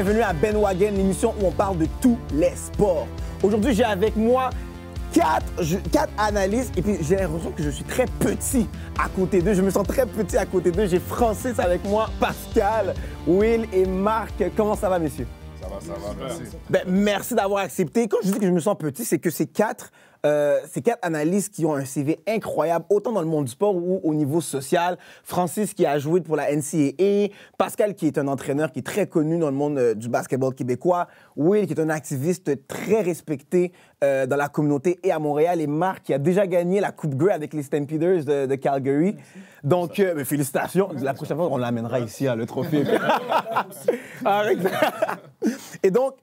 bienvenue à Ben Wagen, l'émission où on parle de tous les sports. Aujourd'hui, j'ai avec moi quatre analystes et puis j'ai l'impression que je suis très petit à côté d'eux. Je me sens très petit à côté d'eux. J'ai Francis avec moi, Pascal, Will et Marc. Comment ça va, messieurs? Ça va, merci. Ben, merci d'avoir accepté. Quand je dis que je me sens petit, c'est que ces quatre analystes qui ont un CV incroyable, autant dans le monde du sport ou au niveau social. Francis qui a joué pour la NCAA, Pascal qui est un entraîneur qui est très connu dans le monde du basketball québécois, Will qui est un activiste très respecté dans la communauté et à Montréal, et Marc qui a déjà gagné la Coupe Grey avec les Stampeders de Calgary. Donc, félicitations. La prochaine fois, on l'amènera ici, le trophée. Et donc,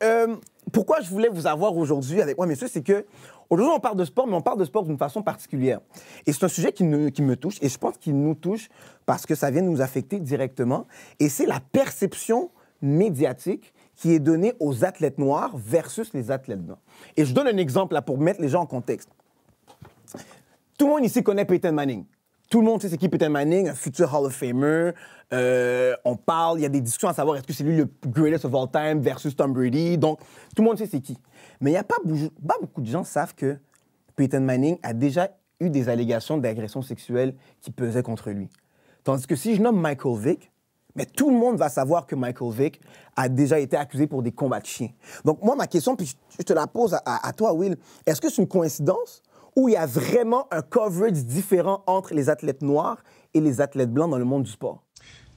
pourquoi je voulais vous avoir aujourd'hui avec moi, messieurs, c'est que aujourd'hui, on parle de sport, mais on parle de sport d'une façon particulière. Et c'est un sujet qui me touche, et je pense qu'il nous touche parce que ça vient nous affecter directement. Et c'est la perception médiatique qui est donnée aux athlètes noirs versus les athlètes blancs. Et je donne un exemple là pour mettre les gens en contexte. Tout le monde ici connaît Peyton Manning. Tout le monde sait c'est qui Peyton Manning, un futur Hall of Famer. On parle, il y a des discussions à savoir est-ce que c'est lui le greatest of all time versus Tom Brady. Donc, tout le monde sait c'est qui. Mais il n'y a pas beaucoup de gens qui savent que Peyton Manning a déjà eu des allégations d'agression sexuelle qui pesaient contre lui. Tandis que si je nomme Michael Vick, mais tout le monde va savoir que Michael Vick a déjà été accusé pour des combats de chiens. Donc, moi, ma question, puis je te la pose à toi, Will, est-ce que c'est une coïncidence où il y a vraiment un coverage différent entre les athlètes noirs et les athlètes blancs dans le monde du sport?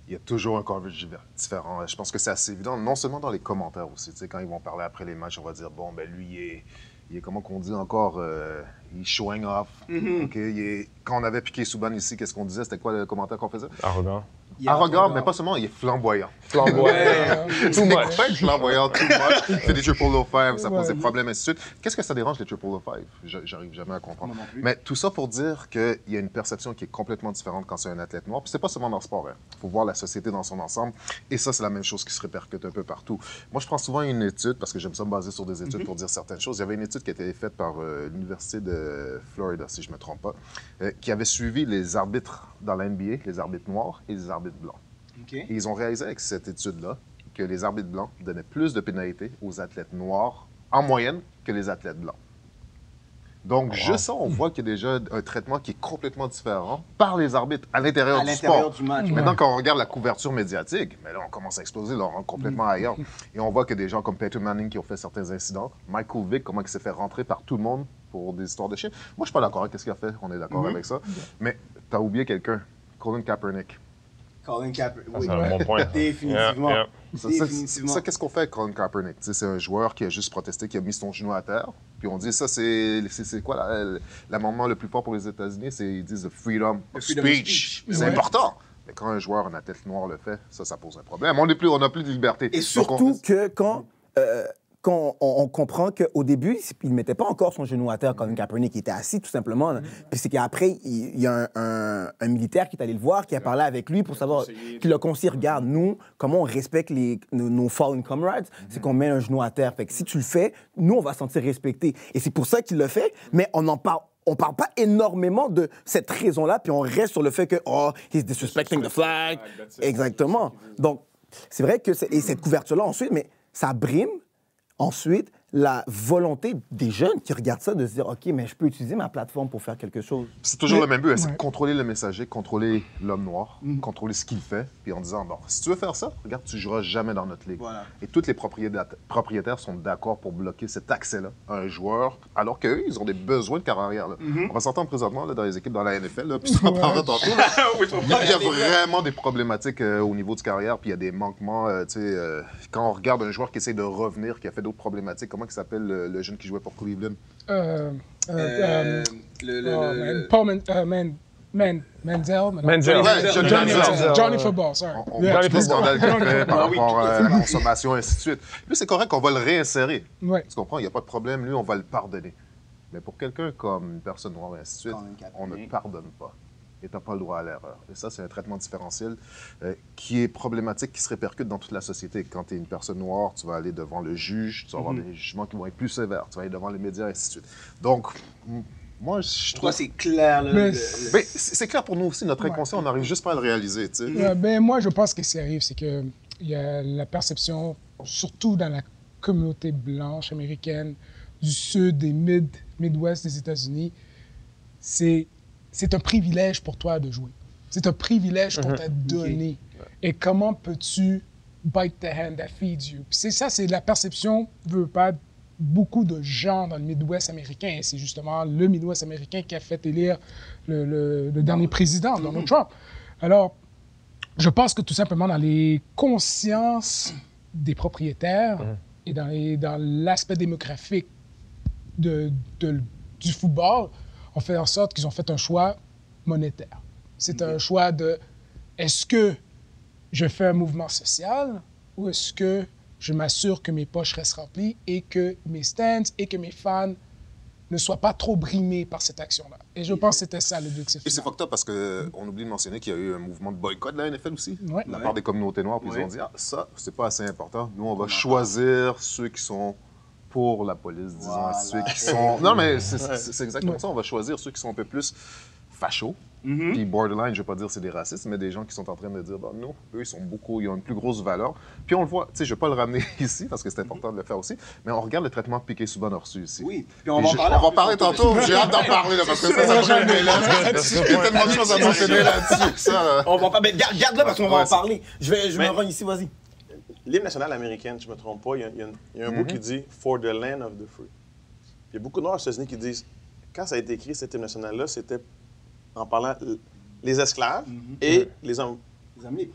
Il y a toujours un coverage différent. Je pense que c'est assez évident, non seulement dans les commentaires aussi. Tu sais, quand ils vont parler après les matchs, on va dire, bon, ben lui, il est comment qu'on dit encore, il est showing off. Mm-hmm. Okay? Quand on avait piqué Souban ici, qu'est-ce qu'on disait? C'était quoi le commentaire qu'on faisait? Arrogant. Arrogant, mais pas seulement, il est flamboyant. Flamboyant. Too much. Flamboyant, too much. Il fait des triple low five, ça pose des problèmes, ainsi de suite. Qu'est-ce que ça dérange, les triple low five? J'arrive jamais à comprendre. Mais tout ça pour dire qu'il y a une perception qui est complètement différente quand c'est un athlète noir. Puis c'est pas seulement dans le sport. Il faut voir la société dans son ensemble. Et ça, c'est la même chose qui se répercute un peu partout. Moi, je prends souvent une étude, parce que j'aime ça me baser sur des études pour dire certaines choses. Il y avait une étude qui a été faite par l'Université de Florida, si je ne me trompe pas, qui avait suivi les arbitres dans la NBA, les arbitres noirs et les arbitres blancs. Okay. Et ils ont réalisé avec cette étude-là que les arbitres blancs donnaient plus de pénalités aux athlètes noirs en moyenne que les athlètes blancs. Donc, juste ça, on voit qu'il y a déjà un traitement qui est complètement différent par les arbitres à l'intérieur du sport. Du match. Maintenant, quand on regarde la couverture médiatique, mais là, on commence à exploser, là, on rentre complètement ailleurs. Et on voit que des gens comme Peyton Manning qui ont fait certains incidents, Michael Vick, comment il s'est fait rentrer par tout le monde pour des histoires de chiens. Moi, je ne suis pas d'accord avec ce qu'il a fait, on est d'accord avec ça. Mais tu as oublié quelqu'un, Colin Kaepernick. Colin Kaepernick, oui. C'est un bon point. Définitivement. Yeah. Ça, qu'est-ce qu'on fait avec Colin Kaepernick? C'est un joueur qui a juste protesté, qui a mis son genou à terre. Puis on dit, ça, c'est quoi l'amendement le plus fort pour les États-Unis? Ils disent the freedom of speech. C'est important. Mais quand un joueur, un athlète noir le fait, ça pose un problème. On n'a plus de liberté. Et surtout que quand on comprend qu'au début, il ne mettait pas encore son genou à terre comme Kaepernick, il était assis tout simplement. Puis c'est qu'après, il y a un militaire qui est allé le voir, qui a parlé avec lui pour savoir, qui l'a conseillé, regarde, nous, comment on respecte nos fallen comrades, c'est qu'on met un genou à terre. Fait que si tu le fais, nous, on va se sentir respecté. Et c'est pour ça qu'il le fait, mais on parle pas énormément de cette raison-là, puis on reste sur le fait que, oh, he's disrespecting the flag. Exactement. Donc, c'est vrai que cette couverture-là, ensuite, mais ça brime ensuite la volonté des jeunes qui regardent ça de se dire, OK, mais je peux utiliser ma plateforme pour faire quelque chose. C'est toujours le même but, c'est contrôler le messager, contrôler l'homme noir, contrôler ce qu'il fait, puis en disant, bon, si tu veux faire ça, regarde, tu joueras jamais dans notre ligue. Voilà. Et tous les propriétaires sont d'accord pour bloquer cet accès-là à un joueur, alors qu'eux, ils ont des besoins de carrière. Là. On va s'entendre présentement là, dans les équipes dans la NFL, là, puis ça en parlera tantôt. Il y a vraiment des problématiques au niveau de carrière, puis il y a des manquements. Quand on regarde un joueur qui essaie de revenir, qui a fait d'autres problématiques, comment il s'appelle le jeune qui jouait pour Cleveland? Manziel. Johnny Football, sorry. On voit tous les scandales qu'il fait par rapport à la consommation, et ainsi de suite. Lui, c'est correct qu'on va le réinsérer. Ouais. Tu comprends? Il n'y a pas de problème. Lui, on va le pardonner. Mais pour quelqu'un comme une personne noire, et ainsi de suite, on ne pardonne pas. Et tu n'as pas le droit à l'erreur. Et ça, c'est un traitement différentiel qui est problématique, qui se répercute dans toute la société. Quand tu es une personne noire, tu vas aller devant le juge, tu vas avoir des jugements qui vont être plus sévères, tu vas aller devant les médias, et ainsi de suite. Donc, moi, je trouve... c'est clair, là. Ben, c'est clair pour nous aussi, notre inconscient, on n'arrive juste pas à le réaliser, tu sais. Ben, moi, je pense que ce qui arrive, c'est que il y a la perception surtout dans la communauté blanche américaine, du sud, des Midwest des États-Unis, c'est un privilège pour toi de jouer. C'est un privilège qu'on t'a donné. Et comment peux-tu bite the hand that feeds you? Puis c'est la perception, veut pas, beaucoup de gens dans le Midwest américain. C'est justement le Midwest américain qui a fait élire le dernier président, Donald Trump. Alors, je pense que tout simplement dans les consciences des propriétaires et dans l'aspect démographique du football, on fait en sorte qu'ils ont fait un choix monétaire. C'est un choix de est-ce que je fais un mouvement social ou est-ce que je m'assure que mes poches restent remplies et que mes stands et que mes fans ne soient pas trop brimés par cette action-là. Et je pense que c'était ça l'objectif. Et c'est fucked up parce qu'on oublie de mentionner qu'il y a eu un mouvement de boycott de la NFL aussi, Ouais. de la part des communautés noires. Puis ils ont dit, ça, c'est pas assez important. Nous, on va choisir ceux qui sont pour la police, disons, ceux qui sont... Non, mais c'est exactement ça. On va choisir ceux qui sont un peu plus fachos. Puis borderline, je vais pas dire c'est des racistes, mais des gens qui sont en train de dire, non, eux, ils ont une plus grosse valeur. Puis on le voit, tu sais, je vais pas le ramener ici parce que c'est important de le faire aussi, mais on regarde le traitement que Piquet Souban a reçu ici. Oui, puis on va en parler tantôt. J'ai hâte d'en parler, là, parce que ça me met là. Il y a tellement de choses à mentionner là-dessus. On va pas... Mais garde-le parce qu'on va en parler. Je me rends ici, vas-y. L'hymne national américaine, je ne me trompe pas, il y a un bout qui dit « For the land of the free ». Il y a beaucoup de Noirs aux États-Unis qui disent, quand ça a été écrit, cet hymne national-là, c'était en parlant les esclaves et les hommes libres.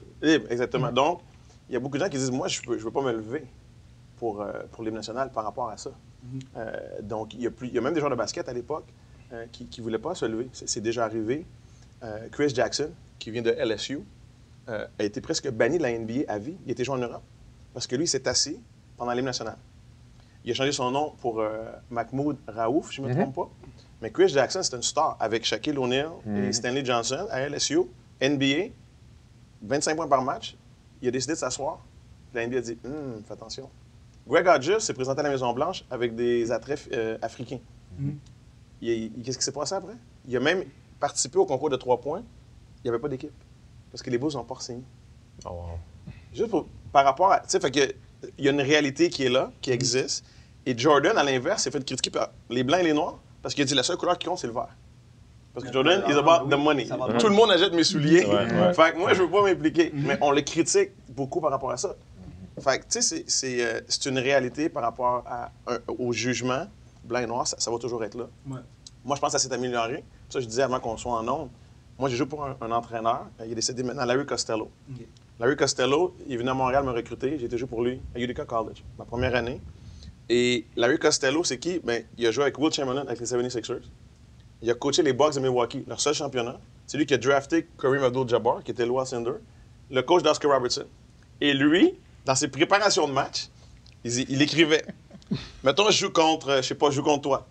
Exactement. Donc, il y a beaucoup de gens qui disent, moi, je veux pas me lever pour l'hymne national par rapport à ça. Donc, il y a même des joueurs de basket à l'époque qui ne voulaient pas se lever. C'est déjà arrivé. Chris Jackson, qui vient de LSU, a été presque banni de la NBA à vie. Il était joué en Europe parce que lui, il s'est assis pendant l'hymne national. Il a changé son nom pour Mahmoud Raouf, je ne me trompe pas. Mais Chris Jackson, c'est une star avec Shaquille O'Neal et Stanley Johnson à LSU, NBA, 25 points par match. Il a décidé de s'asseoir. La NBA a dit fais attention. Greg Hodges s'est présenté à la Maison-Blanche avec des attraits africains. Qu'est-ce qui s'est passé après? Il a même participé au concours de 3 points. Il n'y avait pas d'équipe. Parce que les Bulls n'ont pas signé. Oh, wow. Juste par rapport à. Tu sais, il y a une réalité qui est là, qui existe. Et Jordan, à l'inverse, s'est fait critiquer par les Blancs et les Noirs parce qu'il a dit la seule couleur qui compte, c'est le vert. Parce que Jordan, is about the money. Tout le monde achète mes souliers. Fait que moi, je veux pas m'impliquer. Mais on le critique beaucoup par rapport à ça. Fait que, tu sais, c'est une réalité par rapport au jugement. Blanc et noir, ça va toujours être là. Moi, je pense que ça s'est amélioré. Ça, je disais avant qu'on soit en ondes. Moi, j'ai joué pour un entraîneur. Il est décédé maintenant, Larry Costello. Larry Costello, il est venu à Montréal me recruter. J'ai été joué pour lui à Utica College, ma première année. Et Larry Costello, c'est qui? Bien, il a joué avec Will Chamberlain avec les 76ers. Il a coaché les Bucks de Milwaukee, leur seul championnat. C'est lui qui a drafté Kareem Abdul-Jabbar, qui était Lou Alcindor, le coach d'Oscar Robertson. Et lui, dans ses préparations de match, il écrivait mettons, je joue contre, je sais pas, je joue contre toi.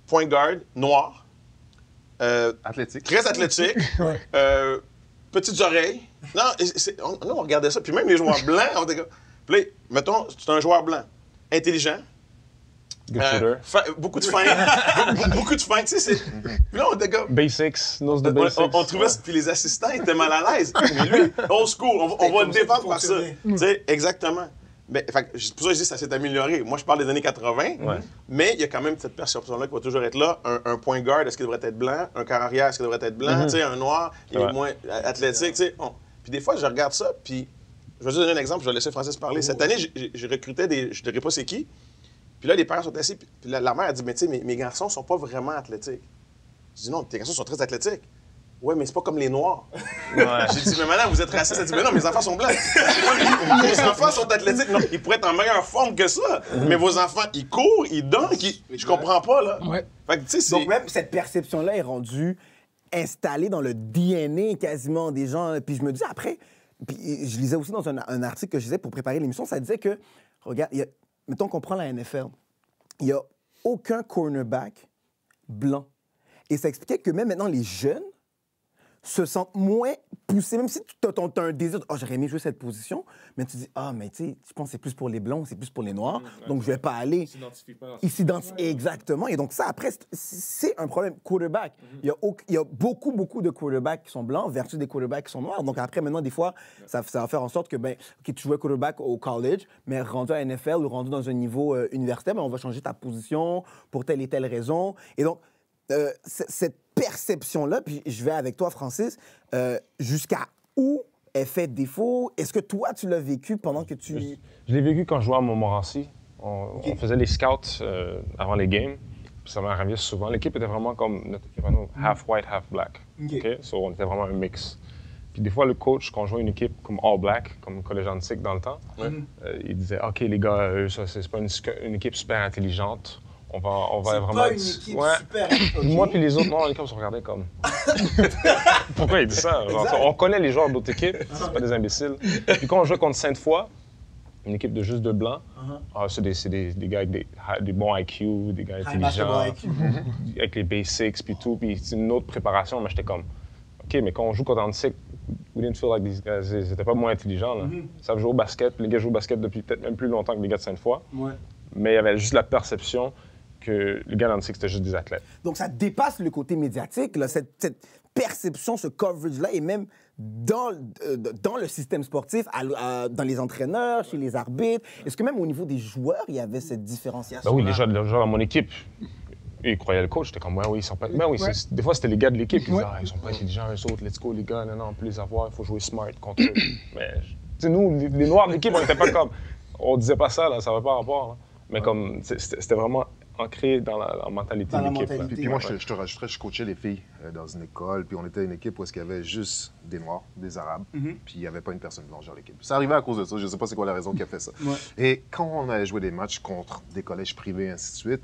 Point guard, noir. Athlétique. Très athlétique. Petites oreilles. Non, on regardait ça. Puis même les joueurs blancs, on était comme. Puis là, mettons, c'est un joueur blanc, intelligent. Beaucoup de feinte. Beaucoup de feinte, tu sais. Puis là, on était comme. Basics, knows the basics. On trouvait. Puis les assistants étaient mal à l'aise. Mais lui, old school, on va le défendre par ça. Tu sais, exactement. Mais, c'est pour ça que je dis que ça s'est amélioré. Moi, je parle des années 80, mais il y a quand même cette perception-là qui va toujours être là. Un point guard, est-ce qu'il devrait être blanc? Un quart arrière, est-ce qu'il devrait être blanc? Tu sais, un noir, il est moins athlétique. Tu sais. Puis des fois, je regarde ça, puis je vais juste donner un exemple, je vais laisser Francis parler. Cette année, j'ai recruté je ne dirais pas c'est qui. Puis là, les parents sont assis, puis la mère a dit, mais tu sais, mes garçons sont pas vraiment athlétiques. Je dis, non, tes garçons sont très athlétiques. Ouais, mais c'est pas comme les Noirs. J'ai dit, mais madame, vous êtes raciste. Elle dit, mais non, mes enfants sont blancs. Vos enfants sont athlétiques. Non, ils pourraient être en meilleure forme que ça. Mais vos enfants, ils courent, ils dunkent. Je comprends pas, là. Fait que, tu sais, donc, même cette perception-là est rendue installée dans le DNA quasiment des gens. Puis je me dis, après, puis je lisais aussi dans un article que je lisais pour préparer l'émission, ça disait que, regarde, mettons qu'on prend la NFL, il n'y a aucun cornerback blanc. Et ça expliquait que même maintenant, les jeunes se sentent moins poussés, même si tu as un désir de « Oh, j'aurais aimé jouer cette position », mais tu dis « Ah, mais tu sais, je pense que c'est plus pour les Blancs, c'est plus pour les Noirs, donc je vais pas aller. » Ils s'identifient exactement. Et donc ça, après, c'est un problème. Quarterback, il y a beaucoup de quarterbacks qui sont blancs versus des quarterbacks qui sont noirs. Donc après, maintenant, des fois, ça va faire en sorte que, ben, OK, tu jouais quarterback au college, mais rendu à NFL ou rendu dans un niveau universitaire, ben, on va changer ta position pour telle et telle raison. Et donc, cette perception-là, puis je vais avec toi, Francis, jusqu'à où elle fait défaut? Est-ce que toi, tu l'as vécu pendant que tu... Je l'ai vécu quand je jouais à Montmorency. On faisait les scouts avant les games. Puis ça m'arrivait souvent. L'équipe était vraiment comme notre équipe à nous, half white, half black. Okay? So, on était vraiment un mix. Puis des fois, le coach, quand on jouait une équipe comme all black, comme Collège Antique dans le temps, il disait « OK, les gars, ça, c'est pas une équipe super intelligente. On va vraiment... Pas une équipe super... Okay. Moi puis les autres, non, l'équipe, on se regardait comme... Pourquoi il dit ça? Genre, on connaît les joueurs d'autres équipes, c'est pas des imbéciles. Puis quand on jouait contre Sainte-Foy, une équipe de juste de blancs, c'est des gars avec des bons IQ, des gars intelligents, avec les basics puis tout, puis c'est une autre préparation. Mais j'étais comme, OK, mais quand on joue contre Antique, we didn't feel like these guys, ils étaient pas moins intelligents. Là. Ils savent jouer au basket, puis les gars jouent au basket depuis peut-être même plus longtemps que les gars de Sainte-Foy. Mais il y avait juste la perception que les gars d'Antique, c'était juste des athlètes. Donc, ça dépasse le côté médiatique, là, cette perception, ce coverage-là, et même dans le système sportif, dans les entraîneurs, chez les arbitres. Est-ce que même au niveau des joueurs, il y avait cette différenciation? Ben oui, les joueurs dans mon équipe, ils croyaient le coach. J'étais comme, ouais, oui, ils sont pas... Ben oui, des fois, c'était les gars de l'équipe qui disaient, ils sont pas intelligents, eux autres, let's go, les gars, non, on peut les avoir, il faut jouer smart contre eux. Mais, tu sais, nous, les Noirs de l'équipe, on n'était pas comme... On disait pas ça, là, ça n'avait pas rapport. Là. Mais comme, c'était vraiment ancré dans la mentalité de l'équipe. Puis moi, je te rajouterais, je coachais les filles dans une école, puis on était une équipe où il y avait juste des Noirs, des Arabes, puis il n'y avait pas une personne blanche dans l'équipe. Ça arrivait à cause de ça, je ne sais pas c'est quoi la raison qui a fait ça. Et quand on allait jouer des matchs contre des collèges privés et ainsi de suite,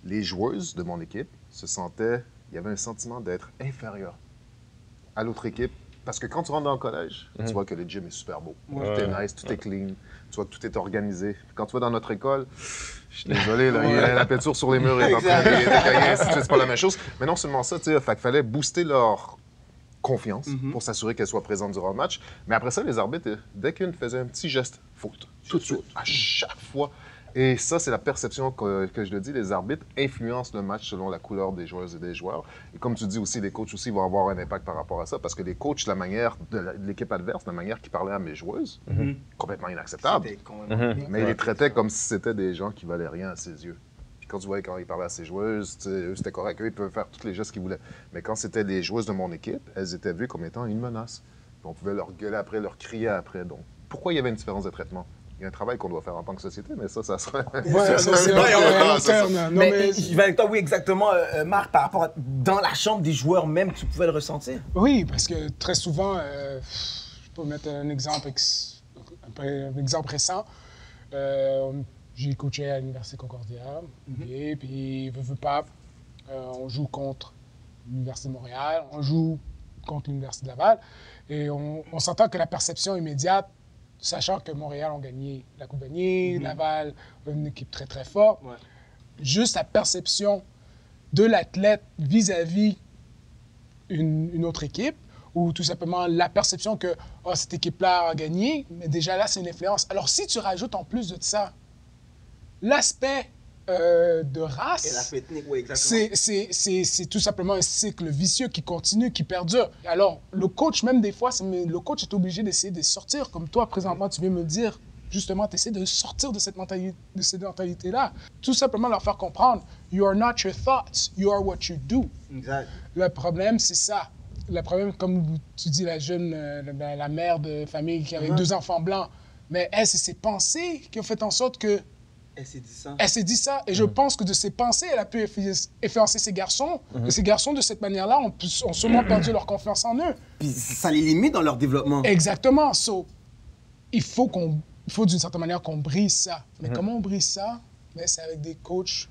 les joueuses de mon équipe se sentaient, il y avait un sentiment d'être inférieur à l'autre équipe. Parce que quand tu rentres dans le collège, tu vois que le gym est super beau. Tout est nice, tout est clean. Tu vois que tout est organisé. Quand tu vas dans notre école, je suis désolé, là, il y a la peinture sur les murs, il est en train de c'est pas la même chose. Mais non seulement ça, il fallait booster leur confiance pour s'assurer qu'elle soit présente durant le match. Mais après ça, les arbitres, dès qu'une faisait un petit geste, faute. Tout de suite, à chaque fois. Et ça, c'est la perception que je le dis, les arbitres influencent le match selon la couleur des joueuses et des joueurs. Et comme tu dis aussi, les coachs aussi vont avoir un impact par rapport à ça, parce que les coachs, la manière de l'équipe adverse, la manière qu'ils parlaient à mes joueuses, complètement inacceptable. Mais ils les traitaient comme si c'était des gens qui valaient rien à ses yeux. Puis quand tu voyais quand ils parlaient à ses joueuses, eux, c'était correct, eux, ils peuvent faire tous les gestes qu'ils voulaient. Mais quand c'était des joueuses de mon équipe, elles étaient vues comme étant une menace. Puis on pouvait leur gueuler après, leur crier après. Donc, pourquoi il y avait une différence de traitement? Il y a un travail qu'on doit faire en tant que société, mais ça serait... c'est vrai, mais je vais avec toi, oui, exactement, Marc, par rapport à... Dans la chambre des joueurs même, tu pouvais le ressentir? Oui, parce que très souvent, je peux mettre un exemple récent. J'ai coaché à l'Université Concordia, et puis, veux pas, on joue contre l'Université de Montréal, on joue contre l'Université de Laval, et on s'entend que la perception immédiate, sachant que Montréal ont gagné la Coupe Vanier, Laval, une équipe très, très forte. Juste la perception de l'athlète vis-à-vis une autre équipe, ou tout simplement la perception que cette équipe-là a gagné, mais déjà là, c'est une influence. Alors, si tu rajoutes en plus de ça l'aspect de race, et l'aspect ethnique, oui, exactement. c'est tout simplement un cycle vicieux qui continue, qui perdure. Alors, le coach, même des fois, le coach est obligé d'essayer de sortir. Comme toi, présentement, tu viens me dire, justement, tu essaies de sortir de cette mentalité-là. Tout simplement leur faire comprendre, you are not your thoughts, you are what you do. Exact. Le problème, c'est ça. Le problème, comme tu dis, la jeune, la mère de famille qui avait 2 enfants blancs, mais elle, c'est ses pensées qui ont fait en sorte que elle s'est dit ça. Elle s'est dit ça. Et je pense que de ses pensées, elle a pu influencer ces garçons. Et ces garçons, de cette manière-là, ont sûrement perdu leur confiance en eux. Puis ça les limite dans leur développement. Exactement. So, il faut d'une certaine manière qu'on brise ça. Mais comment on brise ça? C'est avec des coachs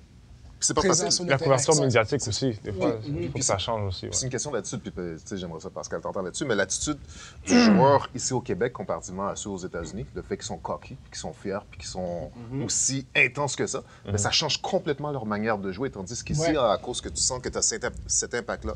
c'est pas présent facile. sur le La terrain. couverture Exact. médiatique aussi, des fois, il faut que ça change aussi. C'est Ouais. une question d'attitude, puis tu sais, j'aimerais ça Pascal t'entendre là-dessus, mais l'attitude du joueur ici au Québec comparativement à ceux aux États-Unis, le fait qu'ils sont cocky, puis qu'ils sont fiers, puis qu'ils sont aussi intenses que ça, ben, ça change complètement leur manière de jouer, tandis qu'ici, Ouais. à cause que tu sens que tu as cet impact-là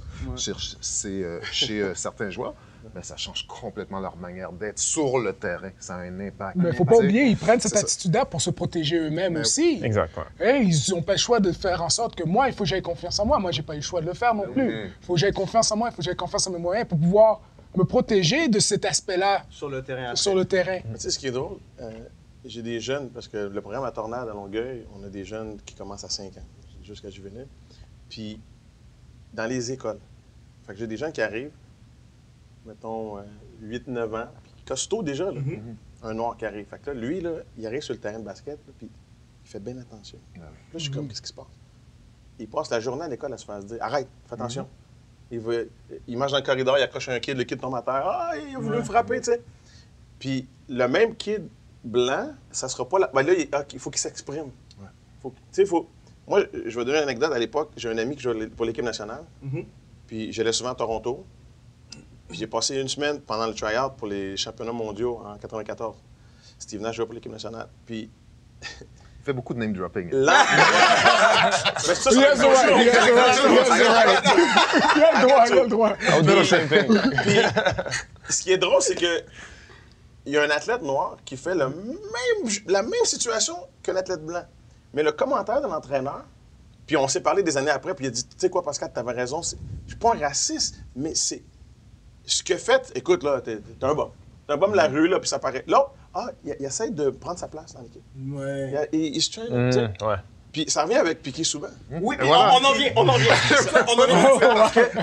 chez certains joueurs, ben, ça change complètement leur manière d'être sur le terrain. Ça a un impact. Mais il ne faut pas Tu sais, oublier, ils prennent cette c'est ça. attitude-là pour se protéger eux-mêmes Mais- aussi. Exact, ouais. Ils n'ont pas le choix de faire en sorte que moi, il faut que j'aie confiance en moi. Moi, j'ai pas eu le choix de le faire non plus. Il faut que j'aie confiance en moi, il faut que j'aie confiance en mes moyens pour pouvoir me protéger de cet aspect-là Sur le terrain. sur le terrain. Tu sais, ce qui est drôle, j'ai des jeunes, parce que le programme à Tornade à Longueuil, on a des jeunes qui commencent à 5 ans, jusqu'à juvénile. Puis, dans les écoles, fait que j'ai des gens qui arrivent, mettons, 8-9 ans, puis costaud déjà, là, un noir qui arrive. Fait que là, lui, là, il arrive sur le terrain de basket, là, puis il fait bien attention. Là, je suis comme, qu'est-ce qui se passe? Il passe la journée à l'école à se faire dire, arrête, fais attention. Il marche dans le corridor, il accroche un kid, le kid tombe à terre, ah, il a voulu me frapper, tu sais. Puis le même kid blanc, ça sera pas là. Ben là, il faut qu'il s'exprime. Tu sais, Moi, je vais donner une anecdote. À l'époque, j'ai un ami qui jouait pour l'équipe nationale. Puis j'allais souvent à Toronto. Puis j'ai passé une semaine pendant le try-out pour les championnats mondiaux en 94. Steve Nash jouait pour l'équipe nationale. Puis Il fait beaucoup de name dropping. là... Mais ça, Il a le droit, il a le droit. I'll do the same thing. Puis, ce qui est drôle, c'est que il y a un athlète noir qui fait la même situation qu'un athlète blanc. Mais le commentaire de l'entraîneur, puis on s'est parlé des années après, puis il a dit, tu sais quoi, Pascal, t'avais raison, je suis pas un raciste, mais c'est... Ce que fait, écoute, là, t'es un bum. T'es un bum de la rue, là, puis ça paraît... Là, il essaie de prendre sa place dans l'équipe. Ouais. Il se traîne, tu sais. Ouais. Puis ça revient avec Piqué souvent. Oui, puis voilà. on en vient. On en vient.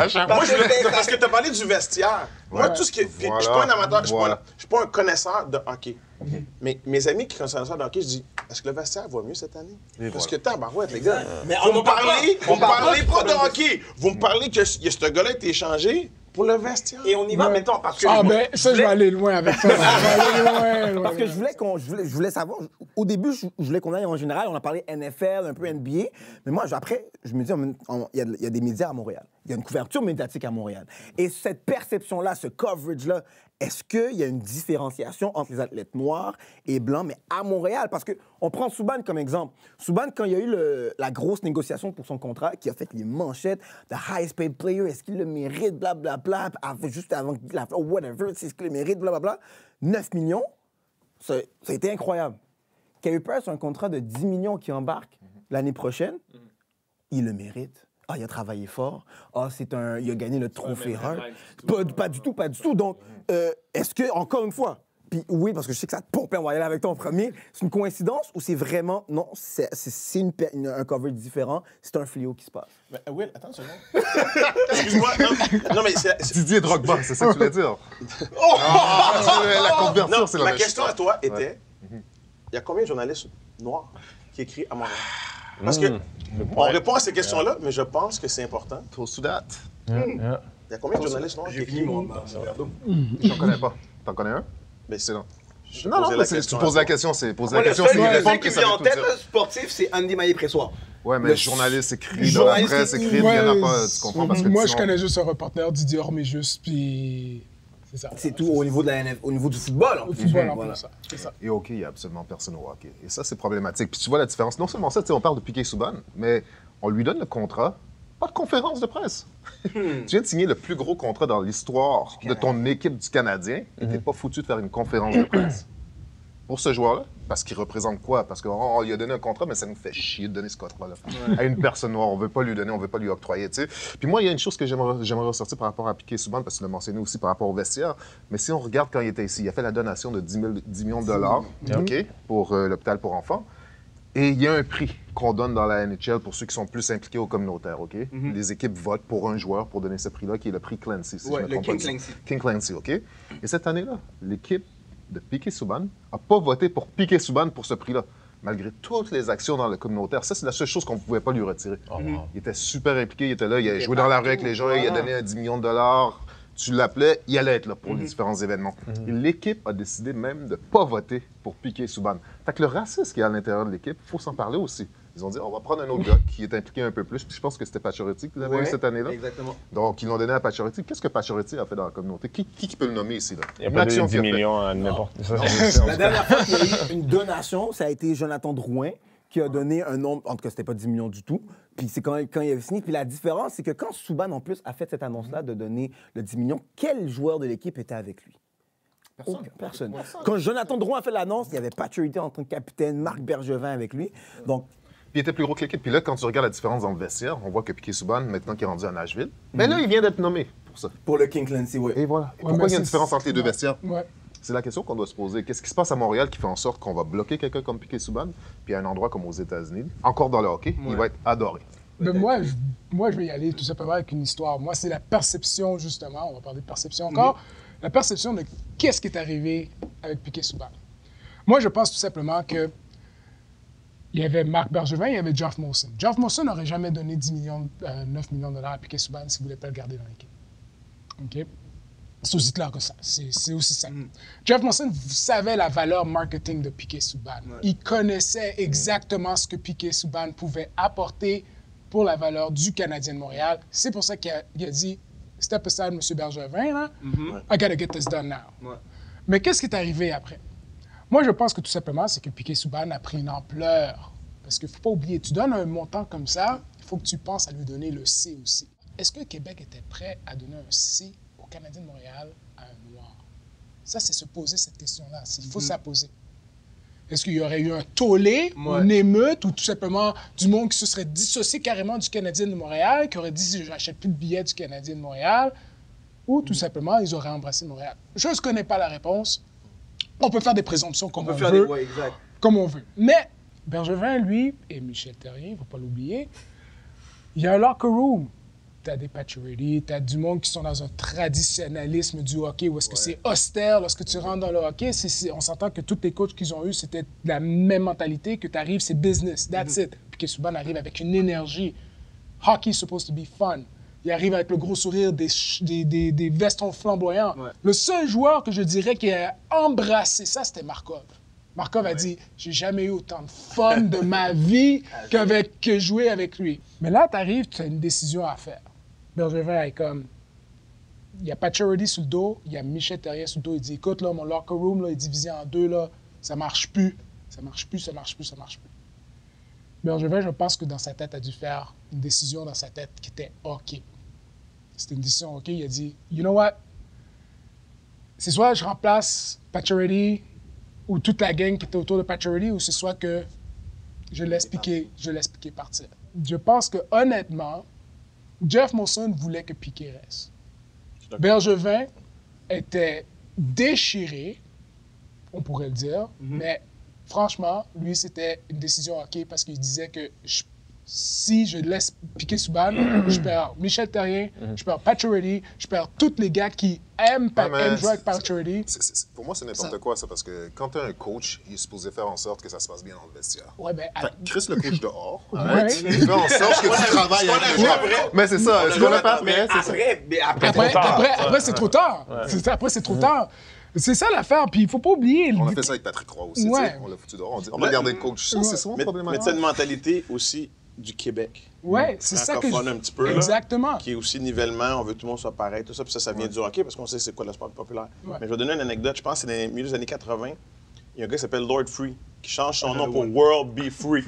Parce que tu as parlé du vestiaire. Moi, tout ce qui est. Puis je suis pas un amateur, je suis pas un connaisseur de hockey. Mais mes amis qui sont connaisseurs de hockey, je dis, est-ce que le vestiaire va mieux cette année? Parce que tabarouette, les gars. Mais Vous on me parlez parle pas de hockey. Vous me parlez que ce gars-là a été échangé pour le vestiaire. Et on y va maintenant parce que. Ah ben, ça, je vais aller loin avec ça. Je vais aller loin. Parce que je voulais savoir, au début, je voulais qu'on aille en général, on a parlé NFL, un peu NBA, mais moi, après, je me dis, il y a des médias à Montréal, il y a une couverture médiatique à Montréal. Et cette perception-là, ce coverage-là, est-ce qu'il y a une différenciation entre les athlètes noirs et blancs, mais à Montréal? Parce qu'on prend Subban comme exemple. Subban, quand il y a eu la grosse négociation pour son contrat, qui a fait les manchettes, the highest paid player, est-ce qu'il le mérite, blablabla, juste avant qu'il a fait, whatever, est-ce qu'il le mérite, blablabla, 9 millions, ça a été incroyable. Carey Price a un contrat de 10 millions qui embarque l'année prochaine, il le mérite. Ah, il a travaillé fort. Ah, il a gagné le trophée Hart. Pas du tout, pas du tout. Donc, est-ce que, encore une fois, puis oui, parce que je sais que ça te pompe, on va y aller avec toi en premier, c'est une coïncidence ou c'est vraiment, non, c'est un cover différent, c'est un fléau qui se passe? Mais, Will, attends une seconde. Excuse-moi. Non, mais c'est... Didier Drogba, c'est ça que tu voulais dire? La conversion, Non, c'est la ma même question chose. à toi était, il y a combien de journalistes noirs qui écrivent à Montréal? Parce que on répond à ces questions-là, mais je pense que c'est important. Toast to that. Il y a combien de journalistes noirs qui J'ai fini écrivent? mon. J'en connais pas. T'en connais un? Mais C'est non. je Non, posais non, la tu question poses à la toi. question, c'est poser Moi, la le question, seul c'est qui répondre que me ça vient veut en tout tête, dire. là, sportif, c'est Andy Maillé-Pressoir. Ouais, mais Le journaliste écrit, dans la journaliste presse écrit, écrit, il y en a pas, tu comprends? Parce que Moi, je sinon- connais juste un reporter, Didier Orméjus, puis c'est ça. C'est tout au niveau de la au niveau du football. En Au plus. football, en Voilà. plus, ça. C'est ça. Et au hockey, il n'y a absolument personne au hockey. Et ça, c'est problématique. Puis tu vois la différence. Non seulement ça, tu sais, on parle de Piqué Subban, mais on lui donne le contrat, pas de conférence de presse. Tu viens de signer le plus gros contrat dans l'histoire de ton équipe du Canadien et t'es pas foutu de faire une conférence de presse. Pour ce joueur-là, parce qu'il représente quoi? Parce qu'on lui a donné un contrat, mais ça nous fait chier de donner ce contrat-là à une personne noire. On veut pas lui donner, on veut pas lui octroyer, tu sais. Puis moi, il y a une chose que j'aimerais ressortir par rapport à Piqué Subban, parce que tu l'as mentionné aussi par rapport au vestiaire. Mais si on regarde quand il était ici, il a fait la donation de 10 millions de dollars, OK, pour l'hôpital pour enfants. Et il y a un prix qu'on donne dans la NHL pour ceux qui sont plus impliqués au communautaire, OK? Les équipes votent pour un joueur pour donner ce prix-là, qui est le prix Clancy, si Ouais, je me le trompe pas. King de ça. Clancy. King Clancy, OK? Et cette année-là, l'équipe de Piqué Subban n'a pas voté pour Piqué Subban pour ce prix-là, malgré toutes les actions dans le communautaire. Ça, c'est la seule chose qu'on ne pouvait pas lui retirer. Il était super impliqué, il était là, il a joué dans la rue avec les gens, il a donné 10 millions de dollars. Tu l'appelais, il allait être là pour les différents événements. Et l'équipe a décidé même de ne pas voter pour Piqué Subban. Fait que le racisme qui est à l'intérieur de l'équipe, il faut s'en parler aussi. Ils ont dit, on va prendre un autre gars qui est impliqué un peu plus. Puis je pense que c'était Pacioretty que vous avez eu cette année-là. Exactement. Donc, ils l'ont donné à Pacioretty. Qu'est-ce que Pacioretty a fait dans la communauté? Qui peut le nommer ici? Là? Il n'y a pas de 10 qu'il a fait. millions à n'importe quoi. La dernière fois qu'il y a eu une donation, ça a été Jonathan Drouin qui a donné un nombre, en tout cas, c'était pas 10 millions du tout. Puis c'est quand il avait signé. Puis la différence, c'est que quand Subban, en plus, a fait cette annonce-là de donner le 10 millions, quel joueur de l'équipe était avec lui? Personne. Quand Jonathan Drouin a fait l'annonce, il y avait Pacioretty en tant que capitaine, Marc Bergevin avec lui. Donc, Puis il était plus gros que l'équipe. Puis là, quand tu regardes la différence dans le vestiaire, on voit que Piquet Subban, maintenant qu'il est rendu à Nashville, mais là, il vient d'être nommé pour ça. pour le King Clancy, oui. Et voilà. Et Ouais, pourquoi mais il y a une c'est- différence entre les deux vestiaires? Ouais. C'est la question qu'on doit se poser. Qu'est-ce qui se passe à Montréal qui fait en sorte qu'on va bloquer quelqu'un comme Piquet Subban, puis à un endroit comme aux États-Unis, encore dans le hockey, il va être adoré. Mais moi, je vais y aller tout simplement avec une histoire. Moi, c'est la perception, justement. On va parler de perception encore. La perception de qu'est-ce qui est arrivé avec Piquet Subban. Moi, je pense tout simplement que il y avait Marc Bergevin, il y avait Geoff Molson. Geoff Molson n'aurait jamais donné 9 millions de dollars à Piquet Subban s'il ne voulait pas le garder dans l'équipe. OK? C'est aussi clair que ça. C'est aussi simple. Geoff Molson savait la valeur marketing de Piquet Subban. Il connaissait exactement ce que Piquet Subban pouvait apporter pour la valeur du Canadien de Montréal. C'est pour ça qu'il a dit « Step aside, M. Bergevin, là. I gotta get this done now. Ouais. Mais qu'est-ce qui est arrivé après? Moi, je pense que tout simplement, c'est que Piquet Subban a pris une ampleur. Parce qu'il ne faut pas oublier, tu donnes un montant comme ça, il faut que tu penses à lui donner le C aussi. Est-ce que Québec était prêt à donner un C au Canadien de Montréal à un Noir? Ça, c'est se poser cette question-là. Il faut se la poser. Est-ce qu'il y aurait eu un tollé, une émeute, ou tout simplement du monde qui se serait dissocié carrément du Canadien de Montréal, qui aurait dit « j'achète plus de billets du Canadien de Montréal », ou tout simplement, ils auraient embrassé Montréal? Je ne connais pas la réponse. On peut faire des présomptions comme on veut. Ouais, exact. Comme on veut. Mais Bergevin, lui, et Michel Therrien, il ne faut pas l'oublier, il y a un locker room. Tu as des Pacioretty, tu as du monde qui sont dans un traditionnalisme du hockey où est-ce que c'est austère lorsque tu rentres dans le hockey. On s'entend que tous les coachs qu'ils ont eus, c'était la même mentalité, que tu arrives, c'est business, that's it. Puis que Subban arrive avec une énergie. Hockey is supposed to be fun. Il arrive avec le gros sourire, des vestons flamboyants. Ouais. Le seul joueur que je dirais qui a embrassé ça, c'était Markov. Markov a dit « J'ai jamais eu autant de fun de ma vie que jouer avec lui. » Mais là, tu arrives, tu as une décision à faire. Bergevin est comme... Il y a Pacioretty sur le dos, il y a Michel Therrien sur le dos. Il dit « Écoute, là, mon locker room là, est divisé en deux, là. Ça marche plus. Ça marche plus, ça marche plus, ça marche plus. » Bergevin, je pense que dans sa tête, a dû faire une décision dans sa tête qui était OK. C'était une décision OK. Il a dit « You know what? C'est soit je remplace Pacioretty ou toute la gang qui était autour de Pacioretty, ou c'est soit que je laisse Piquet partir. » Je pense que, honnêtement, Geoff Molson voulait que Piquet reste. Bergevin était déchiré, on pourrait le dire, mais franchement, lui, c'était une décision OK parce qu'il disait que si je laisse Piquet Subban, je perds Michel Therrien, je perds Pacioretty, je perds tous les gars qui aiment jouer avec Pacioretty. Pour moi, c'est n'importe quoi, ça, parce que quand tu as un coach, il est supposé faire en sorte que ça se passe bien dans le vestiaire. Ouais, ben, Chris, le coach dehors, ouais. il fait en sorte que tu travailles avec les joueurs. Mais c'est ça, ce qu'on a pas après, c'est ça. Après, c'est trop tard. Après, c'est trop tard. C'est ça l'affaire, puis il faut pas oublier. On a fait ça avec Patrick Roy aussi, Ouais. tu sais, on l'a foutu dehors, on dit on va garder le coach. Ça, c'est souvent Mais problématique. tu as une mentalité aussi du Québec. Ouais, c'est ça que francophone un petit peu, là, Exactement. qui est aussi nivellement, on veut que tout le monde soit pareil, tout ça, puis ça vient du hockey parce qu'on sait c'est quoi le sport populaire. Ouais. Mais je vais donner une anecdote, je pense que c'est dans les milieux des années 80. Il y a un gars qui s'appelle Lord Free qui change son nom pour World Be Free.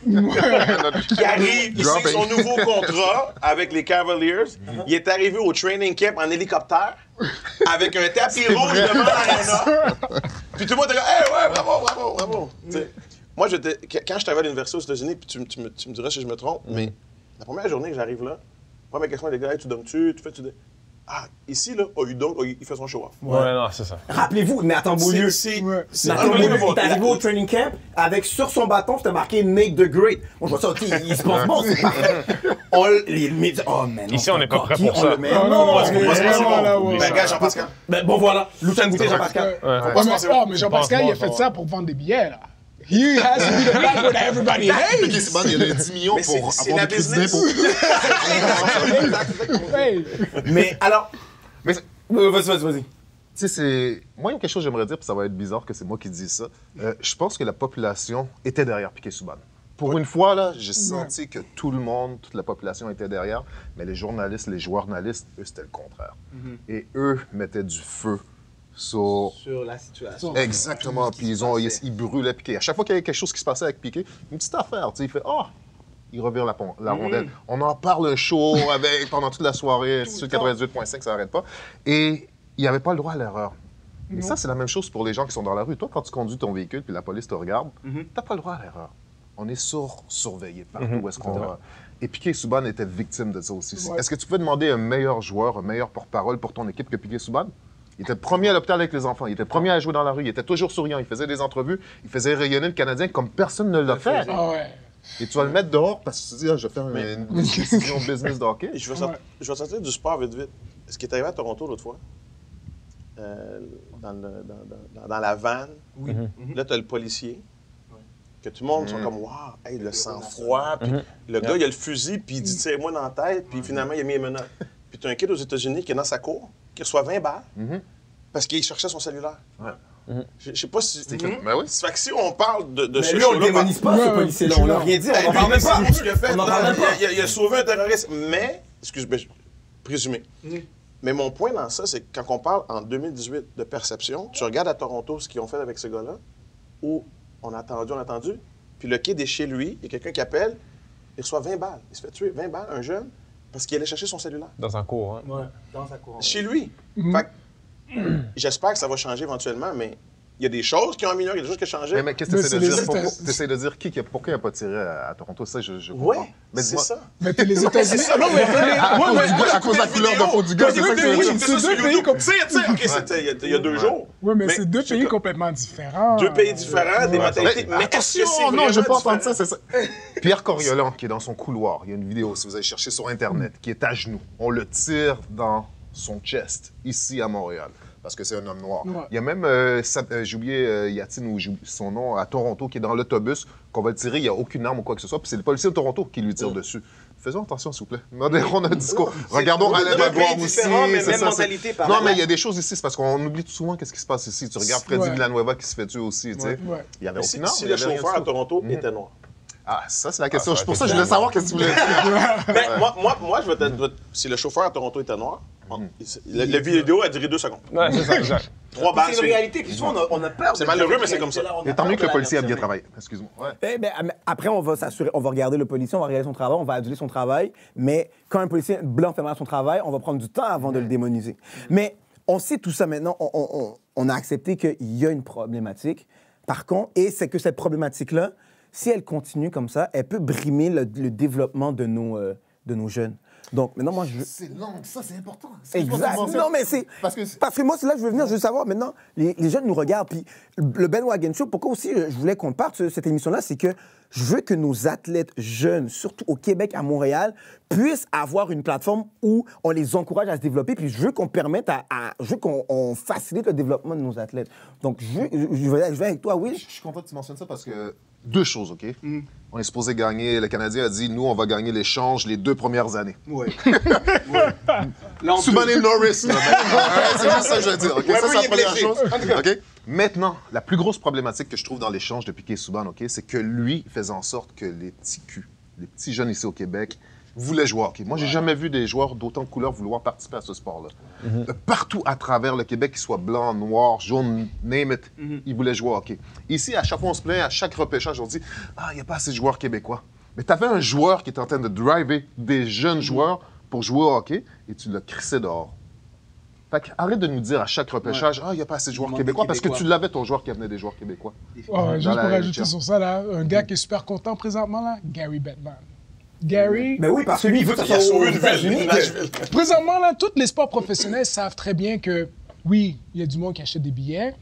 Qui arrive, il signe son nouveau contrat avec les Cavaliers. Il est arrivé au training camp en hélicoptère avec un tapis rouge devant l'aréna. Puis tout le monde était là, hey, ouais, bravo. Tu sais, moi, quand je travaillais à l'université aux États-Unis, puis tu me diras si je me trompe, mais la première journée que j'arrive là, première question des gars, hey, tu donnes-tu, tu fais-tu. Ah, ici, là, il fait son show-off. Ouais, non, c'est ça. Rappelez-vous, Nathan Beaulieu. Nathan Beaulieu est arrivé au training camp avec sur son bâton, c'était marqué Make the Great. Moi, je vois ça, OK, il se pense bon, c'est parfait. Les médias, oh, mais non. Ici, on n'est pas prêt pour ça. Non, Ben, gars, Jean-Pascal. bon, voilà. Lucien Goutet, Jean-Pascal. Mais Jean-Pascal, il a fait ça pour vendre des billets, là. He has to be the black that everybody hates. Piquet Subban, il y a 10 millions pour c'est avoir la des crédits business. d'impôt. Hey. Mais alors, Mais vas-y. tu sais, c'est. Moi, il y a quelque chose que j'aimerais dire, puis ça va être bizarre que c'est moi qui dis ça. Je pense que la population était derrière Piquet Subban. Pour une fois, là, j'ai senti que tout le monde, toute la population était derrière, mais les journalistes, les journalistes, eux, c'était le contraire. Et eux mettaient du feu sur la situation. exactement, puis ils brûlaient Piqué. À chaque fois qu'il y avait quelque chose qui se passait avec Piqué, une petite affaire, tu sais, il fait « Ah! » Il revire la rondelle. On en parle chaud pendant toute la soirée, sur 98.5, ça n'arrête pas. Et il n'y avait pas le droit à l'erreur. Mais ça, c'est la même chose pour les gens qui sont dans la rue. Toi, quand tu conduis ton véhicule puis la police te regarde, tu n'as pas le droit à l'erreur. On est surveillé partout où est-ce qu'on va. Et Piqué Souban était victime de ça aussi. Est-ce que tu peux demander un meilleur joueur, un meilleur porte-parole pour ton équipe que Piqué Souban? Il était premier à l'hôpital avec les enfants, il était premier à jouer dans la rue, il était toujours souriant, il faisait des entrevues, il faisait rayonner le Canadien comme personne ne l'a fait. Ah ouais. Et tu vas le mettre dehors parce que tu te dis, ah, je vais faire une décision business de hockey. Je vais sortir du sport vite. Ce qui est arrivé à Toronto l'autre fois, dans la vanne, là, tu as le policier, que tout le monde sont comme, waouh, hey, le sang-froid. Puis le gars, il a le fusil, puis il dit, tire-moi dans la tête, puis finalement, il a mis les menottes. Puis tu as un kid aux États-Unis qui est dans sa cour, qui reçoit 20 balles, parce qu'il cherchait son cellulaire. Je sais pas si. Ben oui. Fait que si on parle de Mais ce lui, on show-là, le démonise pas, ce policier-là. On l'a rien dit, on n'en parle même pas. On n'en parle même pas. Il a sauvé un terroriste. Mais, excuse-moi, présumé. Mais mon point dans ça, c'est que quand on parle en 2018 de perception, tu regardes à Toronto ce qu'ils ont fait avec ce gars-là, où on a attendu, puis le kid est chez lui, il y a quelqu'un qui appelle, il reçoit 20 balles. Il se fait tuer 20 balles, un jeune, parce qu'il allait chercher son cellulaire. Dans un cours, hein? Ouais, dans sa cour. Chez lui. Fait que, j'espère que ça va changer éventuellement, mais il y a des choses qui ont amélioré, il y a des choses qui ont changé. Mais qu'est-ce que tu essaies de dire? Tu essaies de dire pourquoi il n'a pas tiré à Toronto? Ça, je comprends. Oui, Mais c'est dis-moi- ça. Mais t'es les États-Unis. C'est ça. Non, mais À cause de la couleur de peau du gars, c'est ça que tu veux dire? c'est deux pays comme Tu sais, OK, c'était il y a 2 jours. Oui, mais c'est deux pays complètement différents. 2 pays différents, des mentalités. Mais est-ce que Attention, c'est non, vraiment je vais pas différent? entendre ça, c'est ça. Pierre Coriolan, qui est dans son couloir, il y a une vidéo, si vous allez chercher sur Internet, qui est à genoux. On le tire dans son chest, ici à Montréal, parce que c'est un homme noir. Ouais. Il y a même, j'ai oublié Yatine, ou j'ai oublié son nom, à Toronto, qui est dans l'autobus, qu'on va le tirer, il n'y a aucune arme ou quoi que ce soit, puis c'est le policier de Toronto qui lui tire dessus. Faisons attention, s'il vous plaît. On a un discours. Regardons Alain Magloire aussi. mais c'est même ça, mentalité par Non, là. mais il y a des choses ici, c'est parce qu'on oublie tout souvent qu'est-ce qui se passe ici. Tu regardes Freddy Ouais. Villanueva qui se fait tuer aussi, tu sais. Ouais. Il y avait Si, aucune arme. si il y le avait rien chauffeur du à tout. Toronto était noir. Ah, ça, c'est la question. ça, Pour ça, je voulais savoir qu'est-ce que tu voulais dire. Mais moi, je vais te... Si le chauffeur à Toronto était noir, la vidéo a duré 2 secondes. Ouais, c'est ça, exact. 3 balles. C'est une réalité, puis souvent, on a peur. C'est malheureux, mais c'est comme ça. Et tant mieux que le policier a bien travaillé. Excuse-moi. Ouais. Eh ben, après, on va s'assurer, on va regarder le policier, on va regarder son travail, on va aduler son travail. Mais quand un policier blanc fait mal son travail, on va prendre du temps avant de le démoniser. Mais on sait tout ça maintenant, on a accepté qu'il y a une problématique. Par contre, et c'est que cette problématique-là, si elle continue comme ça, elle peut brimer le développement de nos jeunes. Donc, maintenant, moi, je veux... C'est long, ça, c'est important. Exact. Non, mais c'est... Parce que moi, c'est là que je veux venir. Je veux savoir, maintenant, les jeunes nous regardent. Puis le Ben Wagon Show, pourquoi aussi je voulais qu'on parte de cette émission-là, c'est que je veux que nos athlètes jeunes, surtout au Québec, à Montréal, puissent avoir une plateforme où on les encourage à se développer. Puis je veux qu'on permette je veux qu'on facilite le développement de nos athlètes. Donc, je vais avec toi, Will. je suis content que tu mentionnes ça parce que 2 choses, OK? On est supposé gagner, le Canadien a dit, nous, on va gagner l'échange les 2 premières années. Ouais. Subban et Norris, là. C'est juste ça que je veux dire, OK? Ça, c'est la première chose. OK? Maintenant, la plus grosse problématique que je trouve dans l'échange de Piqué et Subban, OK, c'est que lui faisait en sorte que les petits culs, les petits jeunes ici au Québec, voulaient jouer au hockey. Moi, j'ai jamais vu des joueurs d'autant de couleurs vouloir participer à ce sport-là. Partout à travers le Québec, qu'ils soient blancs, noirs, jaunes, name it, ils voulaient jouer au hockey. Ici, à chaque fois, on se plaint, à chaque repêchage, on dit « Ah, il n'y a pas assez de joueurs québécois. » Mais tu avais un joueur qui était en train de driver des jeunes joueurs pour jouer au hockey et tu l'as crissé dehors. Fait que arrête de nous dire à chaque repêchage « Ah, il n'y a pas assez de joueurs manque québécois. des parce que Québécois. tu l'avais, ton joueur qui amenait des joueurs québécois. Juste Dans pour la ajouter NHL. sur ça, là, un gars qui est super content présentement, là, Gary Bettman. Gary, Mais oui, parce que lui, il veut que ça Il a soit sauvé aux une États-Unis. ville. présentement, là, tous les sports professionnels savent très bien que, oui, il y a du monde qui achète des billets,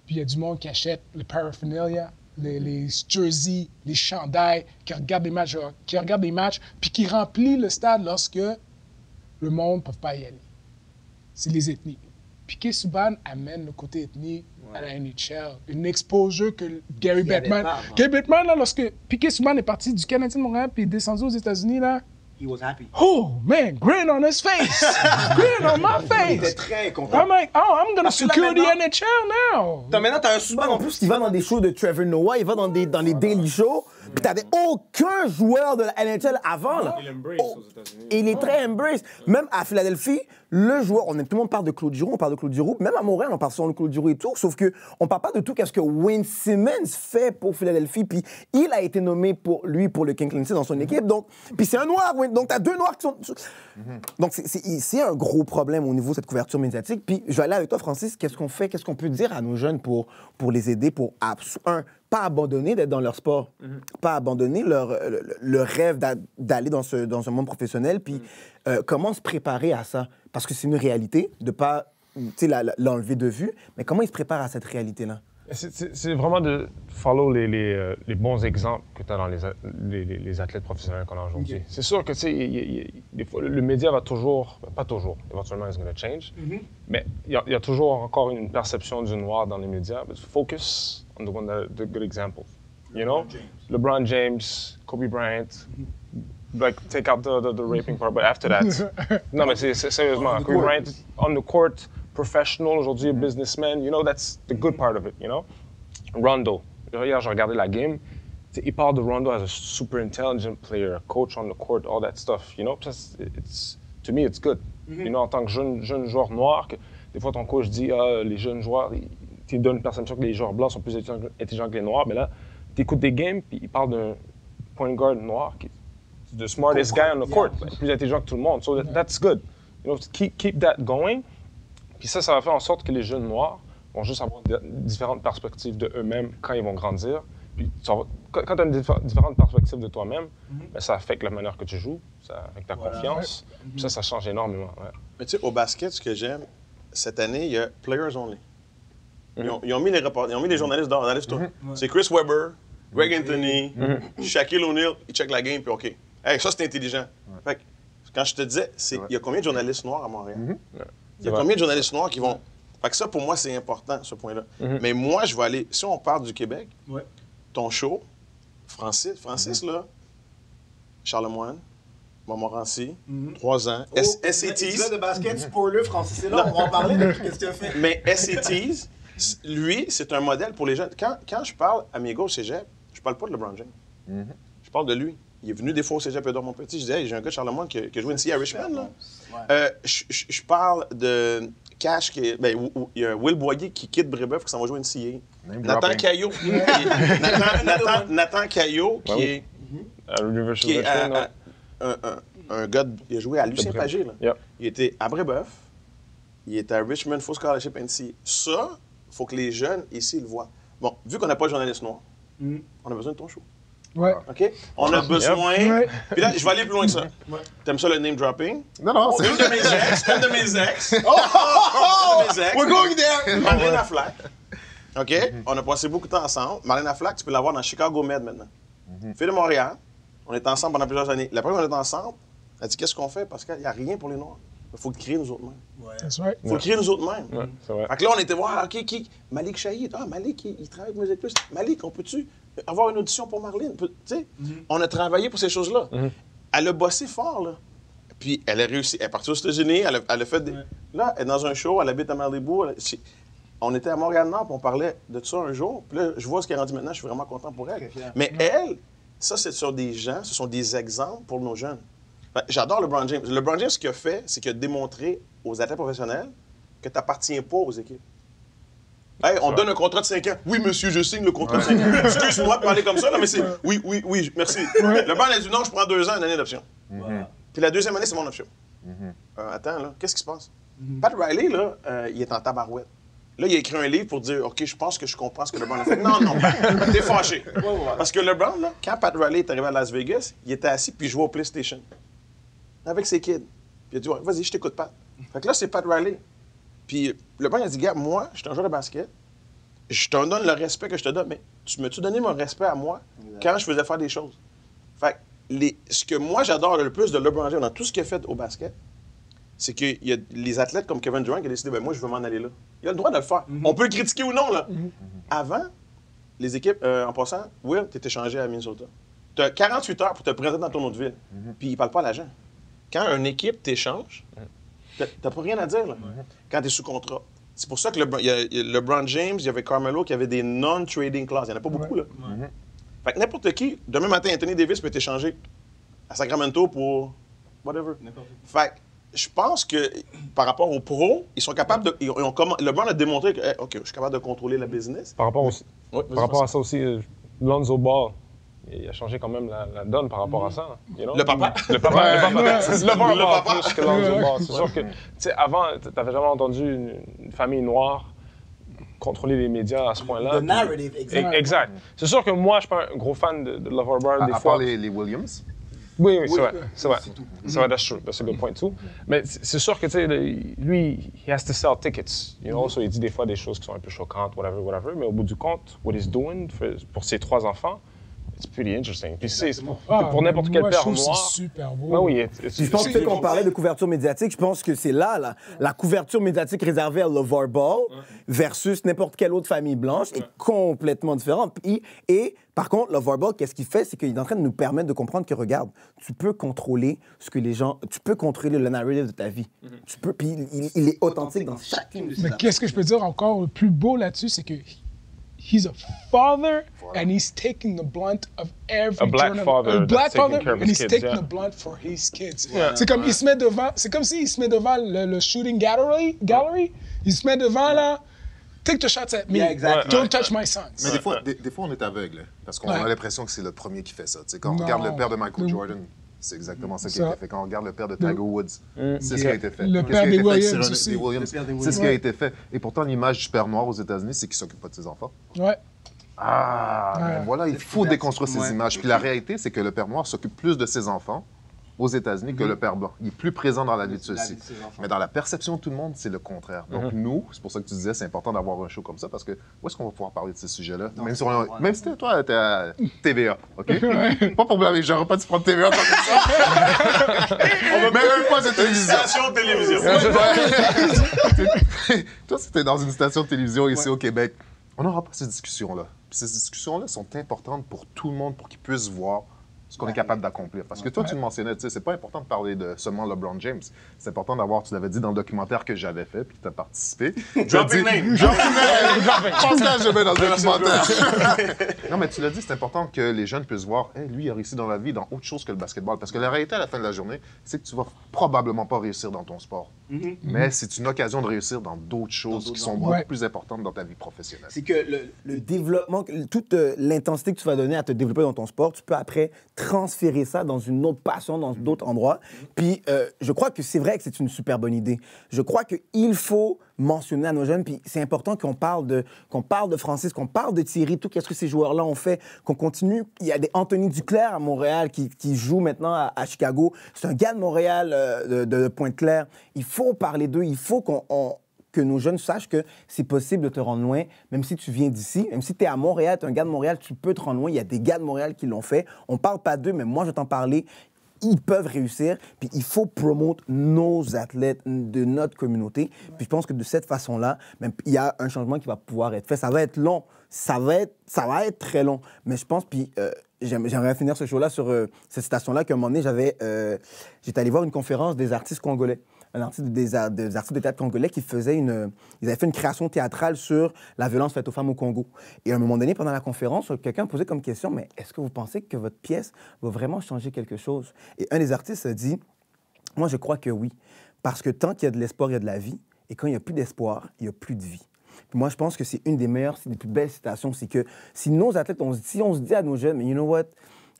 puis il y a du monde qui achète le paraphernalia, les jerseys, les chandails, qui regardent des matchs, puis qui remplit le stade lorsque le monde ne peut pas y aller. C'est les ethnies. Piqué Subban amène le côté ethnie à la NHL. Une exposure que Gary Bettman... Gary Bettman, là, lorsque Piqué Subban est parti du Canadien de Montréal puis est descendu aux États-Unis, là, He was happy. oh, man, grin on his face! Grin on my Il était face! très content. I'm like, oh, I'm gonna Parce que là, secure the maintenant- NHL now! Maintenant, t'as un Subban En plus, il va dans des shows de Trevor Noah, il va dans des daily shows. Puis t'avais aucun joueur de la NHL avant, là. Il embrace aux États-Unis. Et il est très embrace. Même à Philadelphie, le joueur, tout le monde parle de Claude Giroux, on parle de Claude Giroux. Même à Montréal, on parle souvent de Claude Giroux et tout. Sauf qu'on parle pas de tout qu'est-ce que Wayne Simmons fait pour Philadelphie. Puis il a été nommé pour le King Clancy dans son équipe. Donc, puis c'est un noir, Wayne. Donc t'as deux noirs qui sont... Donc c'est un gros problème au niveau de cette couverture médiatique. Puis je vais aller avec toi, Francis. Qu'est-ce qu'on fait? Qu'est-ce qu'on peut dire à nos jeunes pour les aider, pour, pas abandonner d'être dans leur sport, pas abandonner le rêve d'aller dans un monde professionnel, puis comment se préparer à ça? Parce que c'est une réalité, de pas l'enlever de vue, mais comment ils se préparent à cette réalité-là? C'est vraiment de follow les bons exemples que tu as dans les athlètes professionnels qu'on a aujourd'hui. Okay. C'est sûr que, tu sais, des fois, le média va toujours, pas toujours, éventuellement, it's going to change, mais il y a toujours encore une perception du noir dans les médias. But focus on the good examples, you know? LeBron James, Kobe Bryant, like, take out the raping part, but after that... Non, mais c'est sérieusement, Kobe Bryant, on the court, professional, aujourd'hui businessman, you know, that's the good part of it, you know? Rondo. Hier, j'ai regardé la game. Il parle de Rondo as a super intelligent player, a coach on the court, all that stuff, you know? To me, it's good. You know, en tant que jeune joueur noir, que des fois, ton coach dit, les jeunes joueurs, il donne une perception que les joueurs blancs sont plus intelligents que les noirs, mais là, tu écoutes des games, puis il parle d'un point guard noir qui est the smartest guy on the court, plus intelligent que tout le monde. So that's good. You know, keep that going. Puis ça va faire en sorte que les jeunes noirs vont juste avoir différentes perspectives de eux-mêmes quand ils vont grandir. Puis quand tu as une différente perspective de toi-même, ben, ça affecte la manière que tu joues, ça affecte ta confiance. Puis ça change énormément. Ouais. Mais tu sais, au basket, ce que j'aime, cette année, il y a Players Only. Ils ont mis les journalistes dehors. C'est Chris Webber, Greg Anthony, Shaquille O'Neal, ils checkent la game, puis OK. Hey, ça, c'est intelligent. Fait que, quand je te disais, il y a combien de journalistes noirs à Montréal? Il y a combien de journalistes noirs qui vont... Fait que ça, pour moi, c'est important, ce point-là. Mais moi, je vais aller... Si on parle du Québec, ton show, Francis, là, Charlemagne, Montmorency, 3 ans, SATs... de basket, spoiler, Francis, est là, on va en parler de ce que tu as fait. Mais SATs, lui, c'est un modèle pour les jeunes. Quand je parle à mes gars au cégep, je parle pas de LeBron James. Je parle de lui. Il est venu des fois au cégep Edouard Montpetit. Je disais, hey, j'ai un gars de Charlemagne qui a joué une à Richmond. Là. Je parle de Cash, il y a Will Boyer qui quitte Brébeuf, qui s'en va jouer une CA. Nathan Caillot. Nathan Caillot, qui est un gars, il a joué à Lucien Pagé. Il était à Brébeuf, il était à Richmond Full Scholarship NCA. Ça, il faut que les jeunes ici le voient. Bon, vu qu'on n'a pas de journaliste noir, on a besoin de ton show. Ouais. OK? On a besoin... Puis là, je vais aller plus loin que ça. T'aimes ça, le name dropping? Non, c'est... Une de mes ex. We're going there! Marlène Aflac. OK? On a passé beaucoup de temps ensemble. Marlène Aflac, tu peux la voir dans Chicago Med maintenant. Fille de Montréal. On est ensemble pendant plusieurs années. La première fois qu'on est ensemble, elle dit, qu'est-ce qu'on fait? Parce qu'il n'y a rien pour les Noirs. Il faut créer nous autres mêmes. That's right. Il faut créer nous autres mêmes. Ouais, c'est vrai. Fait que là, on était voir, OK, qui? Malik Shahid. Ah, Malik, il travaille avec Musique Plus. Malik, on peut-tu avoir une audition pour Marlène? Tu sais, on a travaillé pour ces choses-là. Elle a bossé fort, là. Puis elle a réussi. Elle est partie aux États-Unis, elle a fait des... Là, elle est dans un show, elle habite à Malibu. On était à Montréal-Nord, puis on parlait de ça un jour. Puis là, je vois ce qu'elle est rendue maintenant, je suis vraiment content pour elle. Mais elle, ça, c'est sur des gens, ce sont des exemples pour nos jeunes. J'adore LeBron James. LeBron James, ce qu'il a fait, c'est qu'il a démontré aux athlètes professionnels que tu n'appartiens pas aux équipes. Hey, on donne un contrat de 5 ans. Oui, monsieur, je signe le contrat de 5 ans. Excuse-moi de parler comme ça, là, mais c'est... Oui, merci. LeBron a dit non, je prends 2 ans, une année d'option. Puis la deuxième année, c'est mon option. Attends, là, qu'est-ce qui se passe? Pat Riley, là, il est en tabarouette. Là, il a écrit un livre pour dire, OK, je pense que je comprends ce que LeBron a fait. Non, t'es fâché. Parce que LeBron, là, quand Pat Riley est arrivé à Las Vegas, il était assis puis il jouait au PlayStation. Avec ses kids. Puis il a dit, ouais, vas-y, je t'écoute, Pat. Fait que là, c'est Pat Riley. Puis LeBron, il a dit, gars, moi, je suis un joueur de basket. Je te donne le respect que je te donne, mais tu m'as-tu donné mon respect à moi quand je faisais faire des choses? Fait que ce que moi, j'adore le plus de LeBron James dans tout ce qu'il a fait au basket, c'est qu'il y a les athlètes comme Kevin Durant qui a décidé, ben moi, je veux m'en aller là. Il a le droit de le faire. On peut le critiquer ou non, là. Avant, les équipes, en passant, Will, tu es échangé à Minnesota. Tu as 48 heures pour te présenter dans ton autre ville. Puis il parle pas à l'agent. Quand une équipe t'échange, t'as pas rien à dire, là. Quand tu es sous contrat. C'est pour ça que il y a LeBron James, il y avait Carmelo qui avait des non-trading clauses. Il n'y en a pas beaucoup, là. Fait que n'importe qui, demain matin, Anthony Davis peut être échangé à Sacramento pour whatever. Fait que je pense que par rapport aux pros, ils sont capables de. LeBron a démontré que, OK, je suis capable de contrôler la business. Par rapport, Par rapport à ça aussi, Lonzo Ball, il a changé quand même la donne par rapport à ça. You know? Le papa. Le papa. Le papa. Plus que Lonzo Ball. C'est sûr que, tu sais, avant, t'avais jamais entendu une famille noire contrôler les médias à ce point-là. The narrative, exact. Exact. C'est sûr que moi, je suis pas un gros fan de LeVar Ball des À fois. part les Williams. Oui, c'est vrai. C'est vrai, that's true. That's a good point too. Mais c'est sûr que, tu sais, lui, he has to sell tickets. You know, so il dit des fois des choses qui sont un peu choquantes, whatever. Mais au bout du compte, what he's doing pour ses 3 enfants, it's pretty interesting. Puis c'est pour n'importe quel père noir. C'est super beau. Ben oui, Je pense que qu'on parlait de couverture médiatique, je pense que c'est là, la couverture médiatique réservée à LeVar Ball versus n'importe quelle autre famille blanche est complètement différente. Et par contre, LeVar Ball, qu'est-ce qu'il fait? C'est qu'il est en train de nous permettre de comprendre que, regarde, tu peux contrôler ce que les gens... Tu peux contrôler le narrative de ta vie. Tu peux, puis il est authentique dans chacune de ses Mais affaires. qu'est-ce que je peux dire encore le plus beau là-dessus, c'est que he's a father and he's taking the blunt of every A black father a black that's taking father care of and his he's kids, taking yeah. the blunt for his kids. C'est comme il se met devant, c'est comme s'il se met devant le shooting gallery, il se met devant là, take the shots at me, Yeah, exactly. don't touch my sons. Mais des fois, on est aveugle. Hein, parce qu'on a l'impression que c'est le premier qui fait ça. Tu sais, quand on Non. regarde le père de Michael Jordan, c'est exactement ça qui a été fait. Quand on regarde le père de Tiger Woods, c'est ce qui a été fait. Le Qu'est-ce père qui a des été fait? Williams Cyrano- aussi. des Williams, Le père des c'est ce qui a Williams. été fait. Et pourtant, l'image du père noir aux États-Unis, c'est qu'il s'occupe pas de ses enfants. Ouais. Ben voilà, il faut déconstruire ces images. Puis la réalité, c'est que le père noir s'occupe plus de ses enfants aux États-Unis que le père blanc. Il est plus présent dans la vie de ceux-ci. Mais dans la perception de tout le monde, c'est le contraire. Donc nous, c'est pour ça que tu disais, c'est important d'avoir un show comme ça, parce que où est-ce qu'on va pouvoir parler de ces sujets-là? Même si toi, t'es à TVA, OK? Pas pour blâmer, j'aurais pas dû prendre TVA comme ça. Même pas de télévision. Station de télévision. Toi, si t'es dans une station de télévision ici au Québec, on n'aura pas ces discussions-là. Puis ces discussions-là sont importantes pour tout le monde, pour qu'ils puissent voir ce qu'on est capable d'accomplir. Parce que toi, tu le mensonnais, tu sais, c'est pas important de parler de seulement LeBron James. C'est important d'avoir, tu l'avais dit dans le documentaire que j'avais fait, puis tu as participé. Dropping name. Pense-là, je mets dans le documentaire. Non, mais tu l'as dit, c'est important que les jeunes puissent voir, hey, lui, il a réussi dans la vie dans autre chose que le basketball. Parce que la réalité, à la fin de la journée, c'est que tu vas probablement pas réussir dans ton sport. Mais c'est une occasion de réussir dans d'autres choses qui sont beaucoup plus importantes dans ta vie professionnelle. C'est que le développement, toute l'intensité que tu vas donner à te développer dans ton sport, tu peux après transférer ça dans une autre passion, dans d'autres endroits. Puis je crois que c'est vrai que c'est une super bonne idée. Je crois qu'il faut mentionner à nos jeunes, puis c'est important qu'on parle de Francis, qu'on parle de Thierry, tout qu'est-ce que ces joueurs-là ont fait, qu'on continue. Il y a des Anthony Duclair à Montréal qui joue maintenant à Chicago. C'est un gars de Montréal, de Pointe-Claire. Il faut parler d'eux, il faut que nos jeunes sachent que c'est possible de te rendre loin, même si tu viens d'ici, même si tu es à Montréal, tu es un gars de Montréal, tu peux te rendre loin. Il y a des gars de Montréal qui l'ont fait. On parle pas d'eux, mais moi, je vais t'en parler. Ils peuvent réussir, puis il faut promouvoir nos athlètes de notre communauté. Puis je pense que de cette façon-là, même, il y a un changement qui va pouvoir être fait. Ça va être long, ça va être très long, mais je pense, puis j'aimerais finir ce show-là sur cette citation-là, qu'à un moment donné, j'étais allé voir une conférence des artistes congolais. Un artiste des artistes de théâtre congolais qui ils avaient fait une création théâtrale sur la violence faite aux femmes au Congo. Et à un moment donné, pendant la conférence, quelqu'un posait comme question, mais est-ce que vous pensez que votre pièce va vraiment changer quelque chose? Et un des artistes a dit, moi je crois que oui, parce que tant qu'il y a de l'espoir, il y a de la vie, et quand il n'y a plus d'espoir, il n'y a plus de vie. Puis moi je pense que c'est une des meilleures, c'est des plus belles citations, c'est que si nos athlètes, si on se dit à nos jeunes, mais you know what?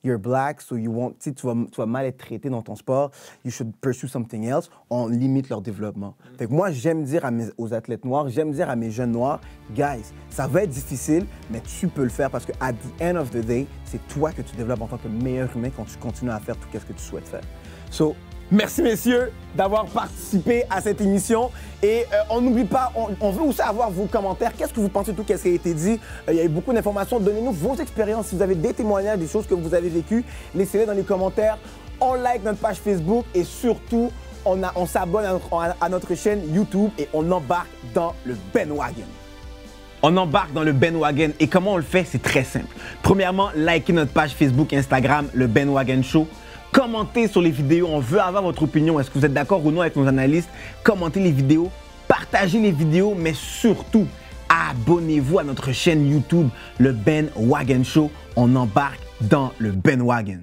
You're black, so tu vas mal être traité dans ton sport, you should pursue something else, on limite leur développement. Fait que moi, j'aime dire aux athlètes noirs, j'aime dire à mes jeunes noirs, guys, ça va être difficile, mais tu peux le faire parce que at the end of the day, c'est toi que tu développes en tant que meilleur humain quand tu continues à faire tout ce que tu souhaites faire. So, merci messieurs d'avoir participé à cette émission et on n'oublie pas, on veut aussi avoir vos commentaires. Qu'est-ce que vous pensez de tout ce qui a été dit? Il y a eu beaucoup d'informations. Donnez-nous vos expériences. Si vous avez des témoignages, des choses que vous avez vécues, laissez-les dans les commentaires. On like notre page Facebook et surtout, on s'abonne à notre chaîne YouTube et on embarque dans le bandwagon. On embarque dans le bandwagon et comment on le fait? C'est très simple. Premièrement, likez notre page Facebook, Instagram, le Bandwagon Show. Commentez sur les vidéos, on veut avoir votre opinion. Est-ce que vous êtes d'accord ou non avec nos analystes? Commentez les vidéos, partagez les vidéos, mais surtout, abonnez-vous à notre chaîne YouTube, le Ben Wagon Show. On embarque dans le Ben Wagon.